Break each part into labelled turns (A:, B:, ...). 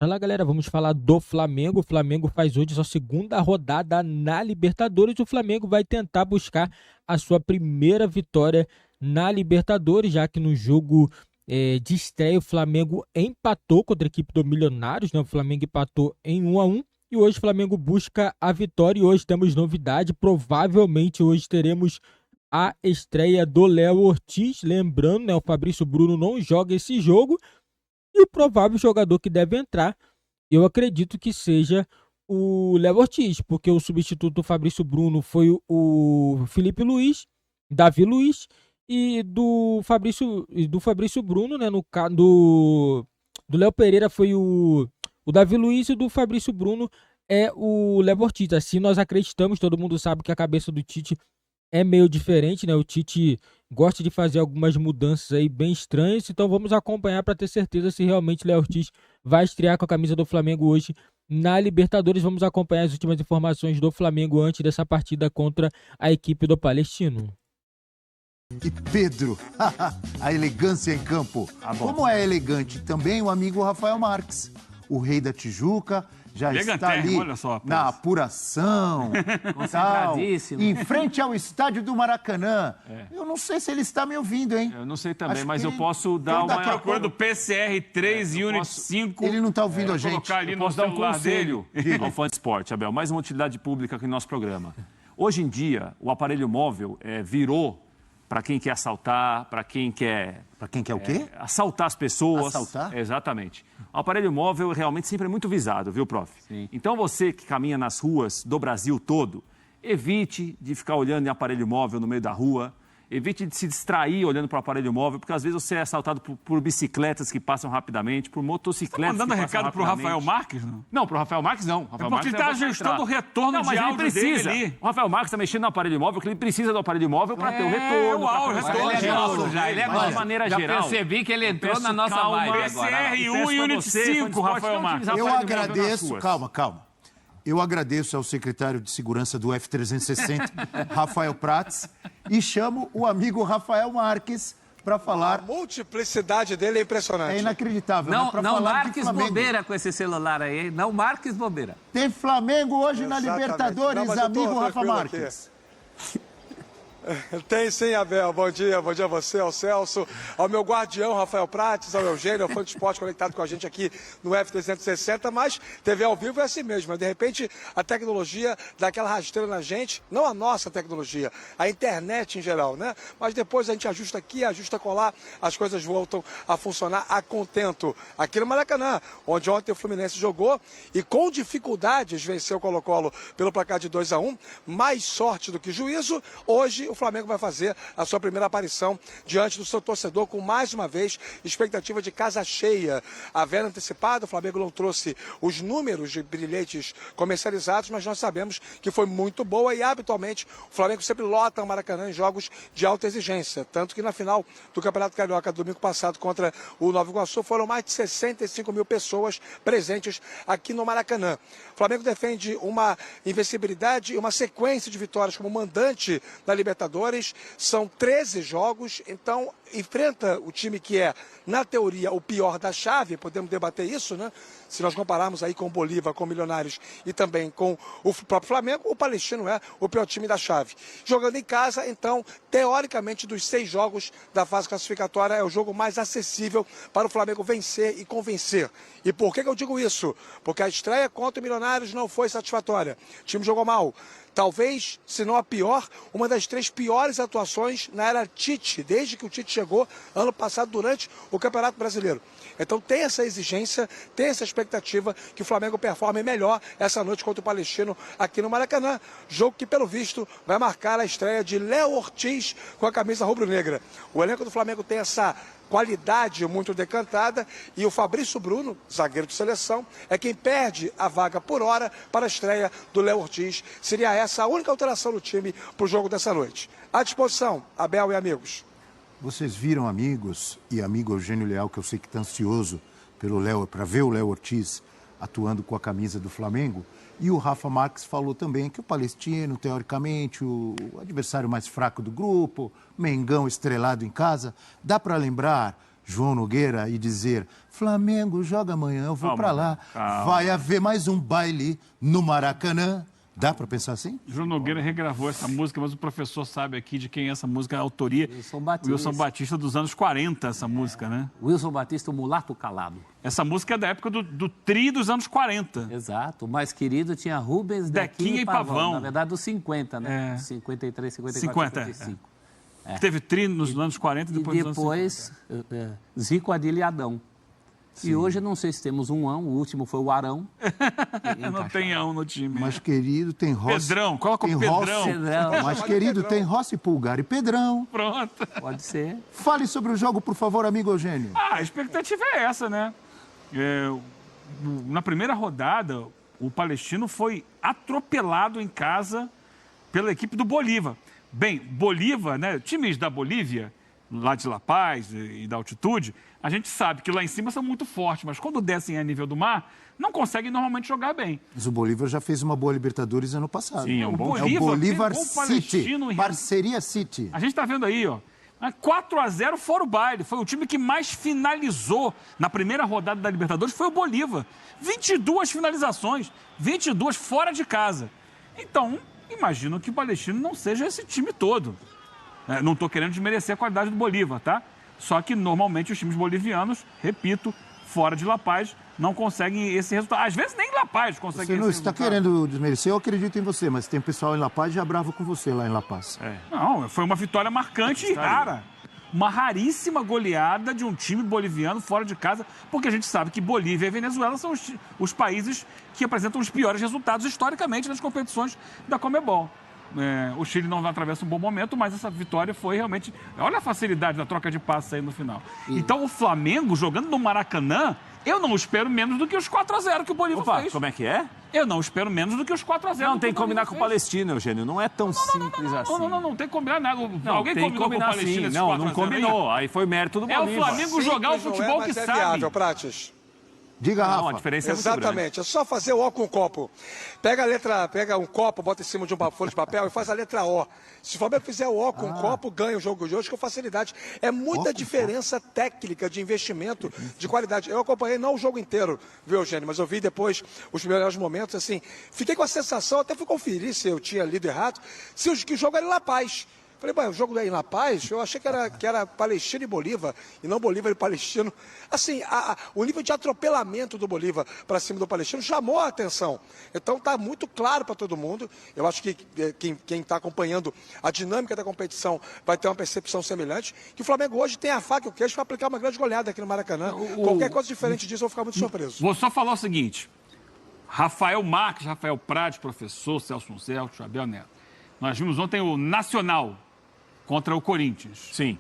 A: Fala galera, vamos falar do Flamengo. O Flamengo faz hoje sua segunda rodada na Libertadores. O Flamengo vai tentar buscar a sua primeira vitória na Libertadores, já que no jogo de estreia o Flamengo empatou contra a equipe do Milionários, né? O Flamengo empatou em 1-1 e hoje o Flamengo busca a vitória. E hoje temos novidade, provavelmente hoje teremos a estreia do Léo Ortiz. Lembrando, né, o Fabrício Bruno não joga esse jogo. E o provável jogador que deve entrar, eu acredito que seja o Léo Ortiz, porque o substituto do Fabrício Bruno foi o Felipe Luiz, Davi Luiz, e do Fabrício Bruno, né, do Léo Pereira foi o Davi Luiz, e do Fabrício Bruno é o Léo Ortiz. Assim nós acreditamos, todo mundo sabe que a cabeça do Tite é meio diferente, né? O Tite gosta de fazer algumas mudanças aí bem estranhas, então vamos acompanhar para ter certeza se realmente Léo Ortiz vai estrear com a camisa do Flamengo hoje na Libertadores. Vamos acompanhar as últimas informações do Flamengo antes dessa partida contra a equipe do Palestino.
B: E Pedro, a elegância em campo. Como é elegante também o amigo Rafael Marques, o rei da Tijuca, já está ali
C: olha só,
B: na apuração,
D: concentradíssimo,
B: em frente ao estádio do Maracanã. Eu não sei se ele está me ouvindo, hein?
C: Eu não sei também,
B: Acho
C: mas
B: que
C: eu
B: ele-
C: posso dar
B: então,
C: uma
B: daqui a
C: acordo
B: pouco-
C: PCR 3 e Unit 5.
B: Ele não está ouvindo a gente.
C: Colocar ali
D: Eu
C: no
D: posso dar um
C: celular
D: conselho
C: dele.
D: ao fã de esporte, Abel. Mais uma utilidade pública aqui no nosso programa. Hoje em dia, o aparelho móvel virou para quem quer assaltar, para quem quer
B: Para quem quer o quê?
D: assaltar as pessoas.
B: Assaltar?
D: Exatamente. O aparelho móvel realmente sempre é muito visado, viu, prof?
C: Sim.
D: Então você que caminha nas ruas do Brasil todo, evite de ficar olhando em aparelho móvel no meio da rua. Evite de se distrair olhando para o aparelho móvel, porque às vezes você é assaltado por bicicletas que passam rapidamente, por motocicletas
C: Mandando
D: que passam
C: recado pro
D: rapidamente.
C: Rafael Marques, não?
D: Não, pro Rafael Marques não. Rafael
C: porque
D: Marques
C: ele tá
D: você
C: ajustando
D: entrar.
C: o retorno
D: não,
C: de
D: mas ele
C: áudio
D: precisa.
C: dele ali.
D: O Rafael Marques está mexendo no aparelho móvel, que ele precisa do aparelho móvel para ter o retorno.
C: o áudio,
D: pra
C: retorno
D: fazer
C: de
D: o
C: áudio
D: retorno
C: já, ele é
D: Mas de
C: bom.
D: maneira
E: Já
D: geral.
E: percebi que ele entrou
D: peço
E: na nossa
D: calma,
E: vibe
D: peço
E: agora.
C: PCR
D: E
C: 1
D: peço
C: e
D: pra
C: Unit
D: você,
C: 5,
D: fã de esporte,
C: Rafael
D: não
C: Marques.
D: utilizar
B: Eu
D: aparelho móvel nas
B: agradeço,
D: ruas.
B: calma. Eu agradeço ao secretário de Segurança do F-360, Rafael Prats, e chamo o amigo Rafael Marques para falar.
F: A multiplicidade dele é impressionante.
B: É inacreditável, mas
E: Não,
B: pra
E: não
B: falar de
E: marques
B: Flamengo.
E: bobeira com esse celular aí, hein? Não marques bobeira.
B: Tem Flamengo hoje na
F: Exatamente.
B: Libertadores,
F: Não, mas eu tô
B: amigo Rafa
F: tranquilo
B: Marques.
F: Tem sim, Abel. Bom dia a você, ao Celso, ao meu guardião, Rafael Prates, ao Eugênio, ao fã de esporte conectado com a gente aqui no F360, mas TV ao vivo é assim mesmo. De repente, a tecnologia dá aquela rasteira na gente, não a nossa tecnologia, a internet em geral, né? Mas depois a gente ajusta aqui, ajusta colar, as coisas voltam a funcionar a contento. Aqui no Maracanã, onde ontem o Fluminense jogou e com dificuldades venceu o Colo-Colo pelo placar de 2-1, mais sorte do que juízo. Hoje o Flamengo vai fazer a sua primeira aparição diante do seu torcedor com, mais uma vez, expectativa de casa cheia. A venda antecipada, o Flamengo não trouxe os números de bilhetes comercializados, mas nós sabemos que foi muito boa e, habitualmente, o Flamengo sempre lota o Maracanã em jogos de alta exigência. Tanto que na final do Campeonato Carioca do domingo passado contra o Nova Iguaçu foram mais de 65 mil pessoas presentes aqui no Maracanã. O Flamengo defende uma invencibilidade e uma sequência de vitórias como mandante da Libertadores. São 13 jogos, então enfrenta o time que é, na teoria, o pior da chave, podemos debater isso, né? Se nós compararmos aí com o Bolívar, com o Milionários e também com o próprio Flamengo, o Palestino é o pior time da chave. Jogando em casa, então, teoricamente, dos 6 jogos da fase classificatória, é o jogo mais acessível para o Flamengo vencer e convencer. E por que eu digo isso? Porque a estreia contra o Milionários não foi satisfatória. O time jogou mal. Talvez, se não a pior, uma das 3 piores atuações na era Tite, desde que o Tite chegou ano passado durante o Campeonato Brasileiro. Então tem essa exigência, tem essa expectativa que o Flamengo performe melhor essa noite contra o Palestino aqui no Maracanã. Jogo que, pelo visto, vai marcar a estreia de Léo Ortiz com a camisa rubro-negra. O elenco do Flamengo tem essa qualidade muito decantada e o Fabrício Bruno, zagueiro de seleção, é quem perde a vaga por hora para a estreia do Léo Ortiz. Seria essa a única alteração do time para o jogo dessa noite. À disposição, Abel e amigos.
B: Vocês viram, amigos, e amigo Eugênio Leal, que eu sei que está ansioso pelo Léo, para ver o Léo Ortiz atuando com a camisa do Flamengo. E o Rafa Marques falou também que o Palestino, teoricamente, o adversário mais fraco do grupo, Mengão estrelado em casa. Dá para lembrar, João Nogueira e dizer: Flamengo joga amanhã, eu vou para lá. Vai haver mais um baile no Maracanã. Dá para pensar assim?
C: João Nogueira regravou essa música, mas o professor sabe aqui de quem é essa música, a autoria. Wilson Batista dos anos 40, essa música, né?
E: Wilson Batista, o mulato calado.
C: Essa música é da época do tri dos anos 40.
E: Exato. O mais querido tinha Rubens, Dequinha e Pavão. Na verdade, dos 50, né? 53, 54, 55.
C: Teve tri nos anos 40 e depois
E: E
C: nos
E: depois,
C: anos 50.
E: Zico, Adilho e Adão. Sim. E hoje, não sei se temos um o último foi o Arão.
C: Não tem ão no time.
B: Mas, querido, tem Rossi.
C: Pedrão, coloca o Pedrão.
B: Mas, querido, tem Rossi, Pulgar e Pedrão.
C: Pronto.
E: Pode ser.
B: Fale sobre o jogo, por favor, amigo Eugênio.
C: A expectativa é essa, né? Na primeira rodada, o Palestino foi atropelado em casa pela equipe do Bolívar. Bem, Bolívar, né? Times da Bolívia, lá de La Paz e da altitude, a gente sabe que lá em cima são muito fortes, mas quando descem a nível do mar, não conseguem normalmente jogar bem.
B: Mas o Bolívar já fez uma boa Libertadores ano passado.
C: Sim,
B: o Bolívar City,
C: Palestino,
B: parceria City.
C: A gente está vendo aí, ó. 4-0 fora o baile. Foi o time que mais finalizou na primeira rodada da Libertadores, foi o Bolívar. 22 finalizações, 22 fora de casa. Então, imagino que o Palestino não seja esse time todo. Não estou querendo desmerecer a qualidade do Bolívar, tá? Só que, normalmente, os times bolivianos, repito, fora de La Paz, não conseguem esse resultado. Às vezes, nem La Paz consegue esse resultado.
B: Você não está querendo desmerecer, eu acredito em você, mas tem pessoal em La Paz já bravo com você lá em La Paz.
C: Não, foi uma vitória marcante e rara. Uma raríssima goleada de um time boliviano fora de casa, porque a gente sabe que Bolívia e Venezuela são os países que apresentam os piores resultados historicamente nas competições da Conmebol. O Chile não atravessa um bom momento, mas essa vitória foi realmente... Olha a facilidade da troca de passes aí no final. Então, o Flamengo, jogando no Maracanã, eu não espero menos do que os 4-0 que o Bolívar fez.
D: Como é que é?
C: Eu não espero menos do que os 4-0.
D: Não, tem que combinar com o Palestino, Eugênio. Não é tão simples assim.
C: Não tem que combinar nada.
D: Alguém combinou com o Palestino? Não combinou. Aí foi mérito do Bolívar.
C: É o Flamengo jogar o futebol que sabe.
F: Viável, Prates.
B: Diga, Rafa.
D: Não, a diferença é muito grande.
F: Exatamente, é só fazer o O com o copo. Pega um copo, bota em cima de uma folha de papel e faz a letra O. Se o Flamengo fizer o O com o copo, ganha o jogo de hoje com facilidade. É muita diferença técnica de investimento, de qualidade. Eu acompanhei não o jogo inteiro, viu, Eugênio, mas eu vi depois os melhores momentos, assim. Fiquei com a sensação, até fui conferir se eu tinha lido errado, que o jogo era em La Paz. Falei, bom, o jogo aí em La Paz, eu achei que era Palestina e Bolívar, e não Bolívar e Palestino. Assim, o nível de atropelamento do Bolívar para cima do Palestino chamou a atenção. Então está muito claro para todo mundo. Eu acho que quem está acompanhando a dinâmica da competição vai ter uma percepção semelhante, que o Flamengo hoje tem a faca e o queijo para aplicar uma grande goleada aqui no Maracanã. Qualquer coisa diferente disso, eu vou ficar muito surpreso.
C: Vou só falar o seguinte, Rafael Marques, Rafael Prates, professor, Celso Celso, Abel Neto. Nós vimos ontem o Nacional contra o Corinthians.
D: Sim.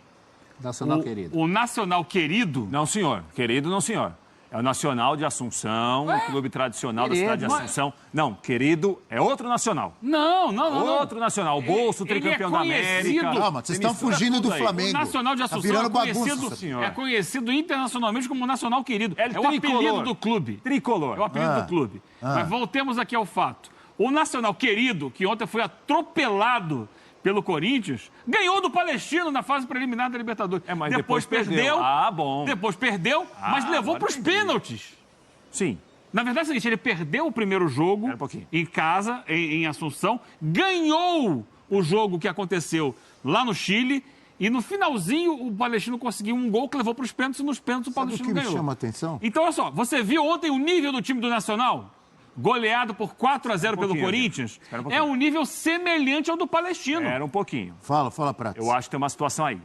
E: Nacional querido.
C: O Nacional querido...
D: Não, senhor. Querido, não, senhor. É o Nacional de Assunção, o clube tradicional da cidade de Assunção. Não, querido, é outro Nacional.
C: Não.
D: Outro Nacional. O Bolso, tricampeão da América.
B: Calma, vocês estão fugindo do Flamengo.
C: O Nacional de Assunção é conhecido internacionalmente como Nacional Querido. É o apelido do clube.
D: Tricolor.
C: É o apelido do clube. Mas voltemos aqui ao fato. O Nacional Querido, que ontem foi atropelado pelo Corinthians, ganhou do Palestino na fase preliminar da Libertadores.
D: Mas depois perdeu. Bom.
C: Depois perdeu, mas levou para os pênaltis.
D: Sim.
C: Na verdade é o seguinte, ele perdeu o primeiro jogo em casa, em Assunção, ganhou o jogo que aconteceu lá no Chile, e no finalzinho o Palestino conseguiu um gol que levou para os pênaltis, e nos pênaltis o Palestino ganhou.
B: Sabe o que me chama a atenção?
C: Então, olha só, você viu ontem o nível do time do Nacional? Goleado por 4-0 pelo Corinthians, é um nível semelhante ao do Palestino.
D: Era um pouquinho.
B: Fala, Prates.
D: Eu acho que tem uma situação aí.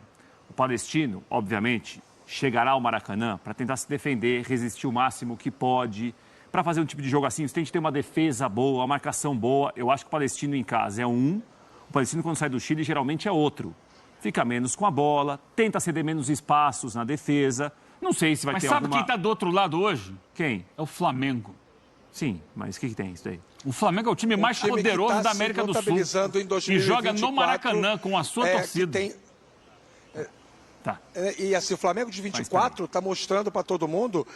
D: O Palestino, obviamente, chegará ao Maracanã para tentar se defender, resistir o máximo que pode. Para fazer um tipo de jogo assim, você tem que ter uma defesa boa, uma marcação boa. Eu acho que o Palestino em casa é um. O Palestino, quando sai do Chile, geralmente é outro. Fica menos com a bola, tenta ceder menos espaços na defesa. Não sei se vai ter alguma...
C: Mas sabe quem está do outro lado hoje?
D: Quem?
C: É o Flamengo.
D: Sim, mas o que tem isso daí?
C: O Flamengo é o time mais poderoso da América do Sul.
F: Em 2024,
C: e joga no Maracanã com a sua torcida.
F: Tem...
C: Tá.
F: E assim, o Flamengo de 24 está mostrando para todo mundo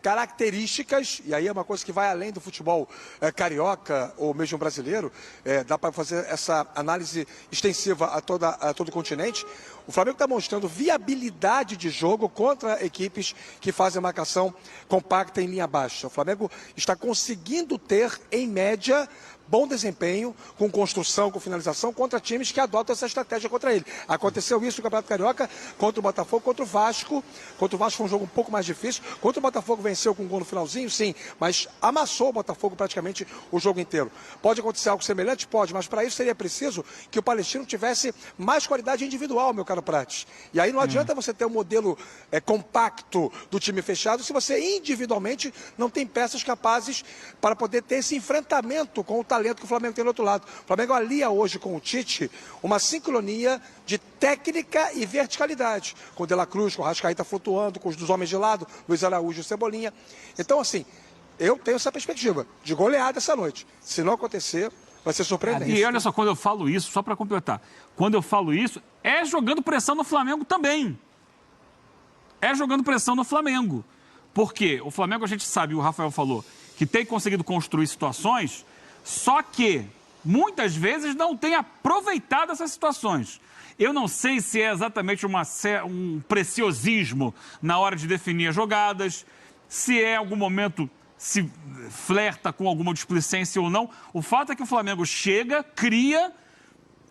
F: características, e aí é uma coisa que vai além do futebol carioca ou mesmo brasileiro, dá para fazer essa análise extensiva a todo o continente. O Flamengo está mostrando viabilidade de jogo contra equipes que fazem marcação compacta em linha baixa. O Flamengo está conseguindo ter, em média, bom desempenho, com construção, com finalização, contra times que adotam essa estratégia contra ele. Aconteceu isso no Campeonato Carioca, contra o Botafogo, contra o Vasco. Contra o Vasco foi um jogo um pouco mais difícil. Contra o Botafogo venceu com um gol no finalzinho, sim, mas amassou o Botafogo praticamente o jogo inteiro. Pode acontecer algo semelhante? Pode, mas para isso seria preciso que o Palestino tivesse mais qualidade individual, meu caro Prates. E aí não adianta você ter um modelo compacto do time fechado se você individualmente não tem peças capazes para poder ter esse enfrentamento com o talento que o Flamengo tem do outro lado. O Flamengo alia hoje com o Tite uma sincronia de técnica e verticalidade. Com o De La Cruz, com o Rascaeta flutuando, com os dos homens de lado, Luiz Araújo e Cebolinha. Então, assim, eu tenho essa perspectiva de goleada essa noite. Se não acontecer, vai ser surpreendente.
C: E olha só, quando eu falo isso, só para completar, quando eu falo isso, é jogando pressão no Flamengo também. É jogando pressão no Flamengo. Porque o Flamengo, a gente sabe, o Rafael falou, que tem conseguido construir situações, só que muitas vezes não tem aproveitado essas situações. Eu não sei se é exatamente um preciosismo na hora de definir as jogadas, se é em algum momento se flerta com alguma displicência ou não. O fato é que o Flamengo chega, cria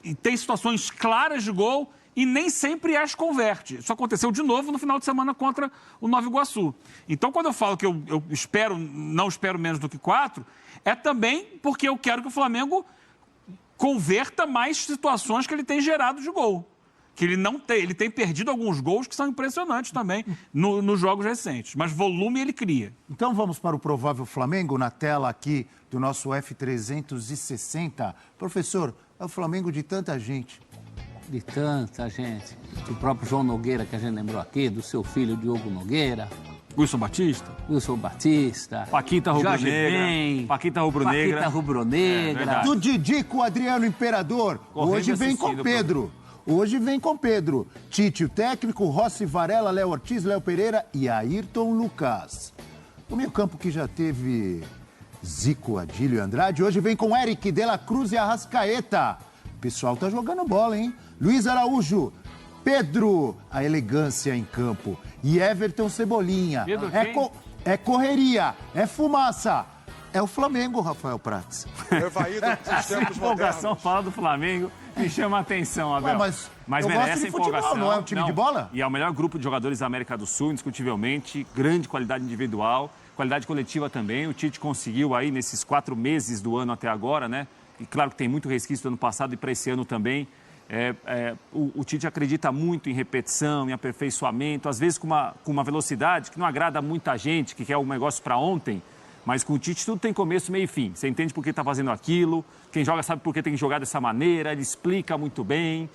C: e tem situações claras de gol e nem sempre as converte. Isso aconteceu de novo no final de semana contra o Nova Iguaçu. Então, quando eu falo que eu não espero menos do que 4, é também porque eu quero que o Flamengo converta mais situações que ele tem gerado de gol. Que ele tem perdido alguns gols que são impressionantes também nos jogos recentes. Mas volume ele cria.
B: Então vamos para o provável Flamengo na tela aqui do nosso F360. Professor, é o Flamengo de tanta gente.
E: De tanta gente. Do próprio João Nogueira, que a gente lembrou aqui, do seu filho Diogo Nogueira.
C: Wilson Batista.
D: Paquita Rubro-Negra. Paquita Rubro-Negra.
B: Do Didico Adriano Imperador. Hoje vem com Pedro. Hoje vem com Pedro. Tite, o técnico, Rossi, Varela, Léo Ortiz, Léo Pereira e Ayrton Lucas. O meio-campo que já teve Zico, Adílio e Andrade, hoje vem com Eric, De La Cruz e Arrascaeta. O pessoal tá jogando bola, hein? Luiz Araújo, Pedro, a elegância em campo. E Everton Cebolinha. É correria, é fumaça. É o Flamengo, Rafael Prats.
D: Essa empolgação fala do Flamengo me chama a atenção, Abel.
B: Mas merece a empolgação. Futebol, não é um time de bola?
D: E é o melhor grupo de jogadores da América do Sul, indiscutivelmente. Grande qualidade individual, qualidade coletiva também. O Tite conseguiu aí nesses 4 meses do ano até agora, né? E claro que tem muito resquício do ano passado e para esse ano também. O Tite acredita muito em repetição, em aperfeiçoamento, às vezes com uma velocidade que não agrada muita gente, que quer um negócio para ontem. Mas com o Tite tudo tem começo, meio e fim. Você entende por que está fazendo aquilo, quem joga sabe por que tem que jogar dessa maneira, ele explica muito bem.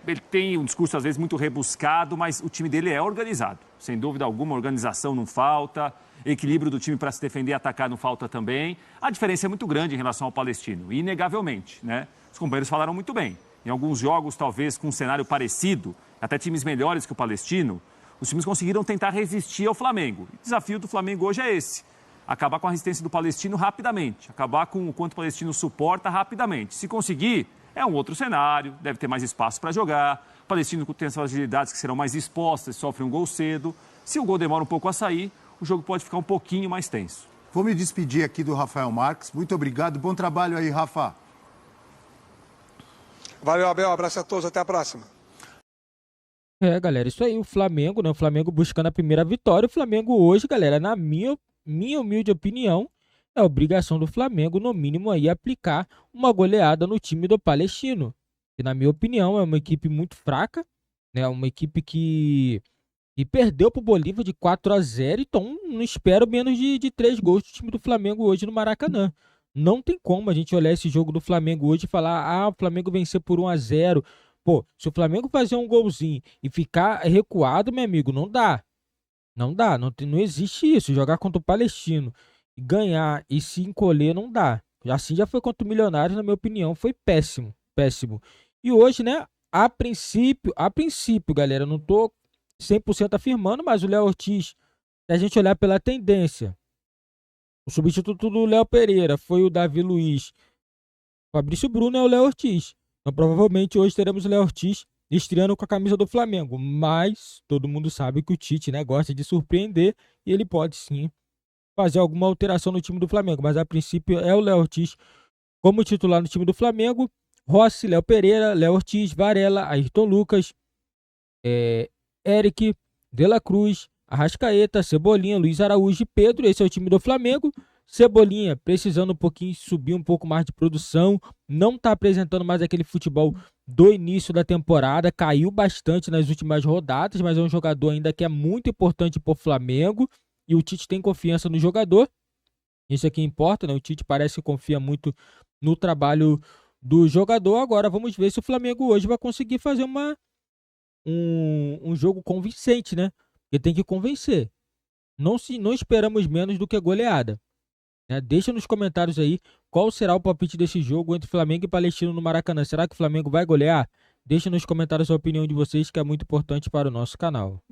D: Ele tem um discurso às vezes muito rebuscado, mas o time dele é organizado. Sem dúvida alguma, organização não falta, equilíbrio do time para se defender e atacar não falta também. A diferença é muito grande em relação ao Palestino, inegavelmente, né? Os companheiros falaram muito bem. Em alguns jogos, talvez com um cenário parecido, até times melhores que o Palestino, os times conseguiram tentar resistir ao Flamengo. O desafio do Flamengo hoje é esse. Acabar com a resistência do Palestino rapidamente, acabar com o quanto o Palestino suporta rapidamente. Se conseguir, é um outro cenário, deve ter mais espaço para jogar. O Palestino tem as fragilidades que serão mais expostas, sofre um gol cedo. Se o gol demora um pouco a sair, o jogo pode ficar um pouquinho mais tenso.
B: Vou me despedir aqui do Rafael Marques. Muito obrigado, bom trabalho aí, Rafa.
F: Valeu, Abel, abraço a todos, até a próxima.
A: Galera, isso aí, o Flamengo, né? O Flamengo buscando a primeira vitória. O Flamengo hoje, galera, na minha humilde opinião, é obrigação do Flamengo, no mínimo, aí aplicar uma goleada no time do Palestino. Que, na minha opinião, é uma equipe muito fraca, né? Uma equipe que perdeu pro Bolívar de 4-0, então não espero menos de 3 gols do time do Flamengo hoje no Maracanã. Não tem como a gente olhar esse jogo do Flamengo hoje e falar, o Flamengo vencer por 1-0. Pô, se o Flamengo fazer um golzinho e ficar recuado, meu amigo, não dá. Não dá, não existe isso. Jogar contra o Palestino, ganhar e se encolher, não dá. Assim já foi contra o Milionários, na minha opinião, foi péssimo, péssimo. E hoje, né, a princípio, galera, não tô 100% afirmando, mas o Léo Ortiz, se a gente olhar pela tendência, o substituto do Léo Pereira foi o Davi Luiz, o Fabrício Bruno é o Léo Ortiz. Então provavelmente hoje teremos o Léo Ortiz estreando com a camisa do Flamengo, mas todo mundo sabe que o Tite, né, gosta de surpreender e ele pode sim fazer alguma alteração no time do Flamengo, mas a princípio é o Léo Ortiz como titular no time do Flamengo. Rossi, Léo Pereira, Léo Ortiz, Varela, Ayrton Lucas, Eric, De La Cruz, Arrascaeta, Cebolinha, Luiz Araújo e Pedro. Esse é o time do Flamengo. Cebolinha precisando um pouquinho subir um pouco mais de produção, não está apresentando mais aquele futebol do início da temporada, caiu bastante nas últimas rodadas, mas é um jogador ainda que é muito importante para o Flamengo e o Tite tem confiança no jogador. Isso aqui importa, né? O Tite parece que confia muito no trabalho do jogador. Agora vamos ver se o Flamengo hoje vai conseguir fazer um jogo convincente, né? Porque tem que convencer. Não esperamos menos do que goleada. Deixa nos comentários aí qual será o palpite desse jogo entre Flamengo e Palestino no Maracanã. Será que o Flamengo vai golear? Deixa nos comentários a opinião de vocês, que é muito importante para o nosso canal.